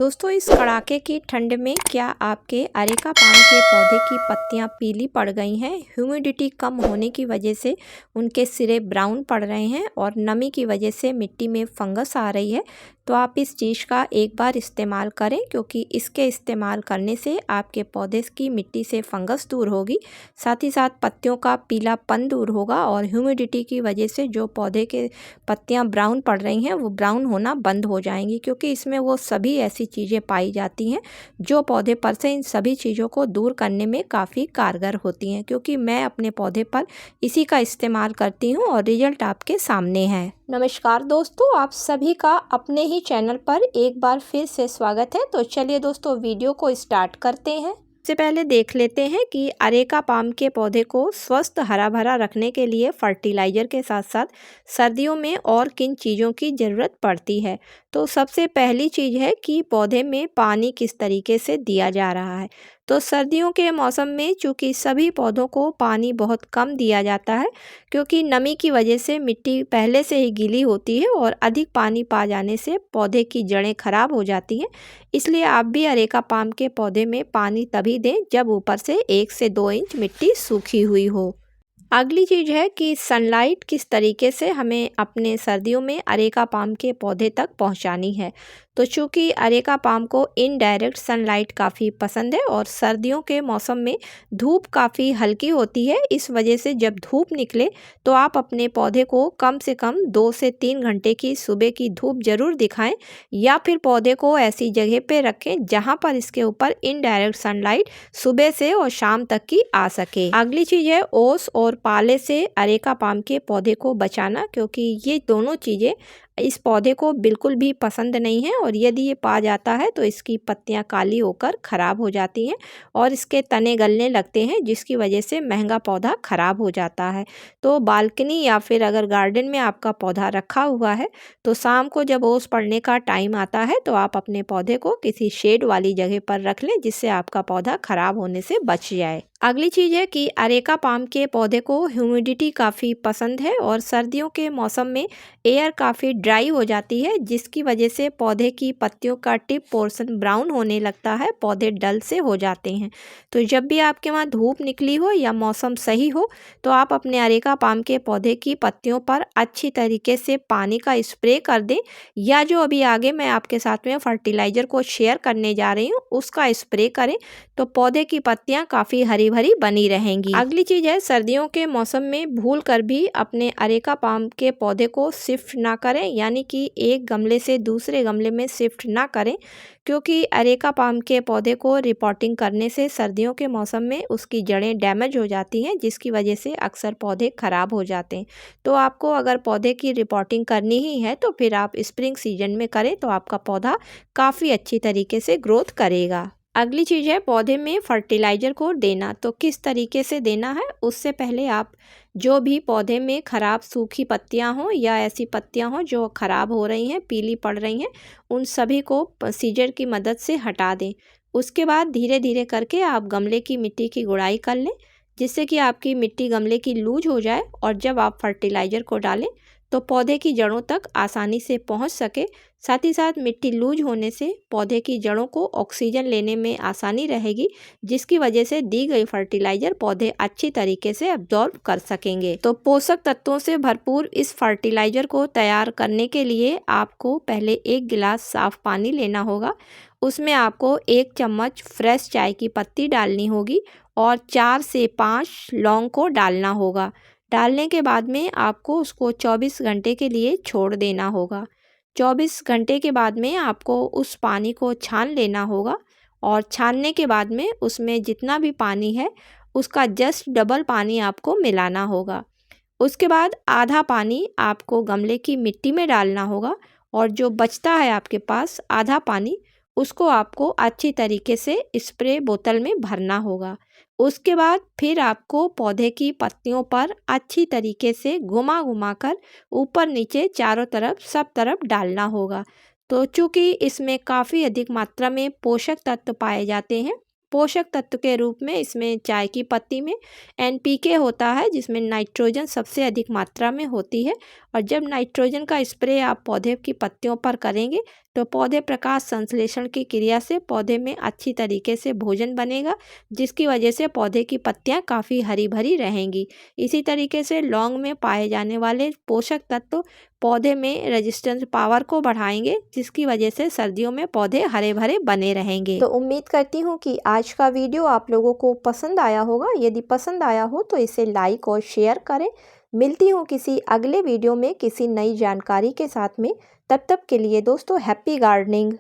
दोस्तों, इस कड़ाके की ठंड में क्या आपके अरेका पाम के पौधे की पत्तियां पीली पड़ गई हैं? ह्यूमिडिटी कम होने की वजह से उनके सिरे ब्राउन पड़ रहे हैं और नमी की वजह से मिट्टी में फंगस आ रही है। तो आप इस चीज़ का एक बार इस्तेमाल करें, क्योंकि इसके इस्तेमाल करने से आपके पौधे की मिट्टी से फंगस दूर होगी, साथ ही साथ पत्तियों का पीलापन दूर होगा और ह्यूमिडिटी की वजह से जो पौधे के पत्तियां ब्राउन पड़ रही हैं वो ब्राउन होना बंद हो जाएंगी, क्योंकि इसमें वो सभी ऐसी चीज़ें पाई जाती हैं जो पौधे पर से इन सभी चीज़ों को दूर करने में काफ़ी कारगर होती हैं। क्योंकि मैं अपने पौधे पर इसी का इस्तेमाल करती हूँ और रिजल्ट आपके सामने है। नमस्कार दोस्तों, आप सभी का अपने ही चैनल पर एक बार फिर से स्वागत है। तो चलिए दोस्तों, वीडियो को स्टार्ट करते हैं। सबसे पहले देख लेते हैं कि अरेका पाम के पौधे को स्वस्थ हरा भरा रखने के लिए फर्टिलाइज़र के साथ साथ सर्दियों में और किन चीज़ों की ज़रूरत पड़ती है। तो सबसे पहली चीज़ है कि पौधे में पानी किस तरीके से दिया जा रहा है। तो सर्दियों के मौसम में चूँकि सभी पौधों को पानी बहुत कम दिया जाता है, क्योंकि नमी की वजह से मिट्टी पहले से ही गीली होती है और अधिक पानी पा जाने से पौधे की जड़ें खराब हो जाती हैं। इसलिए आप भी अरेका पाम के पौधे में पानी तभी दें जब ऊपर से 1 से 2 इंच मिट्टी सूखी हुई हो। अगली चीज़ है कि सनलाइट किस तरीके से हमें अपने सर्दियों में अरेका पाम के पौधे तक पहुंचानी है। तो चूँकि अरेका पाम को इनडायरेक्ट सनलाइट काफ़ी पसंद है और सर्दियों के मौसम में धूप काफ़ी हल्की होती है, इस वजह से जब धूप निकले तो आप अपने पौधे को कम से कम 2 से 3 घंटे की सुबह की धूप ज़रूर दिखाएं, या फिर पौधे को ऐसी जगह पे रखें जहां पर इसके ऊपर इनडायरेक्ट सनलाइट सुबह से और शाम तक की आ सके। अगली चीज़ है ओस और पाले से अरेका पाम के पौधे को बचाना, क्योंकि ये दोनों चीज़ें इस पौधे को बिल्कुल भी पसंद नहीं है और यदि ये पा जाता है तो इसकी पत्तियां काली होकर ख़राब हो जाती हैं और इसके तने गलने लगते हैं, जिसकी वजह से महंगा पौधा ख़राब हो जाता है। तो बालकनी या फिर अगर गार्डन में आपका पौधा रखा हुआ है तो शाम को जब ओस पड़ने का टाइम आता है तो आप अपने पौधे को किसी शेड वाली जगह पर रख लें, जिससे आपका पौधा ख़राब होने से बच जाए। अगली चीज़ है कि अरेका पाम के पौधे को ह्यूमिडिटी काफ़ी पसंद है और सर्दियों के मौसम में एयर काफ़ी ड्राई हो जाती है, जिसकी वजह से पौधे की पत्तियों का टिप पोर्शन ब्राउन होने लगता है, पौधे डल से हो जाते हैं। तो जब भी आपके वहाँ धूप निकली हो या मौसम सही हो तो आप अपने अरेका पाम के पौधे की पत्तियों पर अच्छी तरीके से पानी का स्प्रे कर दें, या जो अभी आगे मैं आपके साथ में फर्टिलाइज़र को शेयर करने जा रही हूँ उसका स्प्रे करें, तो पौधे की पत्तियाँ काफ़ी हरी भरी बनी रहेंगी। अगली चीज़ है, सर्दियों के मौसम में भूल कर भी अपने अरेका पाम के पौधे को शिफ्ट ना करें, यानी कि एक गमले से दूसरे गमले में शिफ्ट ना करें, क्योंकि अरेका पाम के पौधे को रिपोर्टिंग करने से सर्दियों के मौसम में उसकी जड़ें डैमेज हो जाती हैं, जिसकी वजह से अक्सर पौधे ख़राब हो जाते हैं। तो आपको अगर पौधे की रिपोर्टिंग करनी ही है तो फिर आप स्प्रिंग सीजन में करें, तो आपका पौधा काफ़ी अच्छी तरीके से ग्रोथ करेगा। अगली चीज़ है पौधे में फर्टिलाइज़र को देना। तो किस तरीके से देना है, उससे पहले आप जो भी पौधे में ख़राब सूखी पत्तियां हों या ऐसी पत्तियां हों जो ख़राब हो रही हैं, पीली पड़ रही हैं, उन सभी को सीजर की मदद से हटा दें। उसके बाद धीरे धीरे करके आप गमले की मिट्टी की गुड़ाई कर लें, जिससे कि आपकी मिट्टी गमले की लूज हो जाए और जब आप फर्टिलाइज़र को डालें तो पौधे की जड़ों तक आसानी से पहुंच सके। साथ ही साथ मिट्टी लूज होने से पौधे की जड़ों को ऑक्सीजन लेने में आसानी रहेगी, जिसकी वजह से दी गई फर्टिलाइज़र पौधे अच्छी तरीके से अब्जॉर्ब कर सकेंगे। तो पोषक तत्वों से भरपूर इस फर्टिलाइज़र को तैयार करने के लिए आपको पहले 1 गिलास साफ़ पानी लेना होगा। उसमें आपको 1 चम्मच फ्रेश चाय की पत्ती डालनी होगी और 4 से 5 लौंग को डालना होगा। डालने के बाद में आपको उसको 24 घंटे के लिए छोड़ देना होगा। 24 घंटे के बाद में आपको उस पानी को छान लेना होगा और छानने के बाद में उसमें जितना भी पानी है उसका जस्ट डबल पानी आपको मिलाना होगा। उसके बाद आधा पानी आपको गमले की मिट्टी में डालना होगा और जो बचता है आपके पास आधा पानी, उसको आपको अच्छी तरीके से स्प्रे बोतल में भरना होगा। उसके बाद फिर आपको पौधे की पत्तियों पर अच्छी तरीके से घुमा घुमा कर ऊपर नीचे चारों तरफ सब तरफ डालना होगा। तो चूँकि इसमें काफ़ी अधिक मात्रा में पोषक तत्व पाए जाते हैं, पोषक तत्व के रूप में इसमें चाय की पत्ती में एनपीके होता है, जिसमें नाइट्रोजन सबसे अधिक मात्रा में होती है और जब नाइट्रोजन का स्प्रे आप पौधे की पत्तियों पर करेंगे तो पौधे प्रकाश संश्लेषण की क्रिया से पौधे में अच्छी तरीके से भोजन बनेगा, जिसकी वजह से पौधे की पत्तियां काफ़ी हरी भरी रहेंगी। इसी तरीके से लौंग में पाए जाने वाले पोषक तत्व पौधे में रेजिस्टेंस पावर को बढ़ाएंगे, जिसकी वजह से सर्दियों में पौधे हरे भरे बने रहेंगे। तो उम्मीद करती हूँ कि आज का वीडियो आप लोगों को पसंद आया होगा। यदि पसंद आया हो तो इसे लाइक और शेयर करें। मिलती हूँ किसी अगले वीडियो में किसी नई जानकारी के साथ में। तब तक के लिए दोस्तों हैप्पी गार्डनिंग।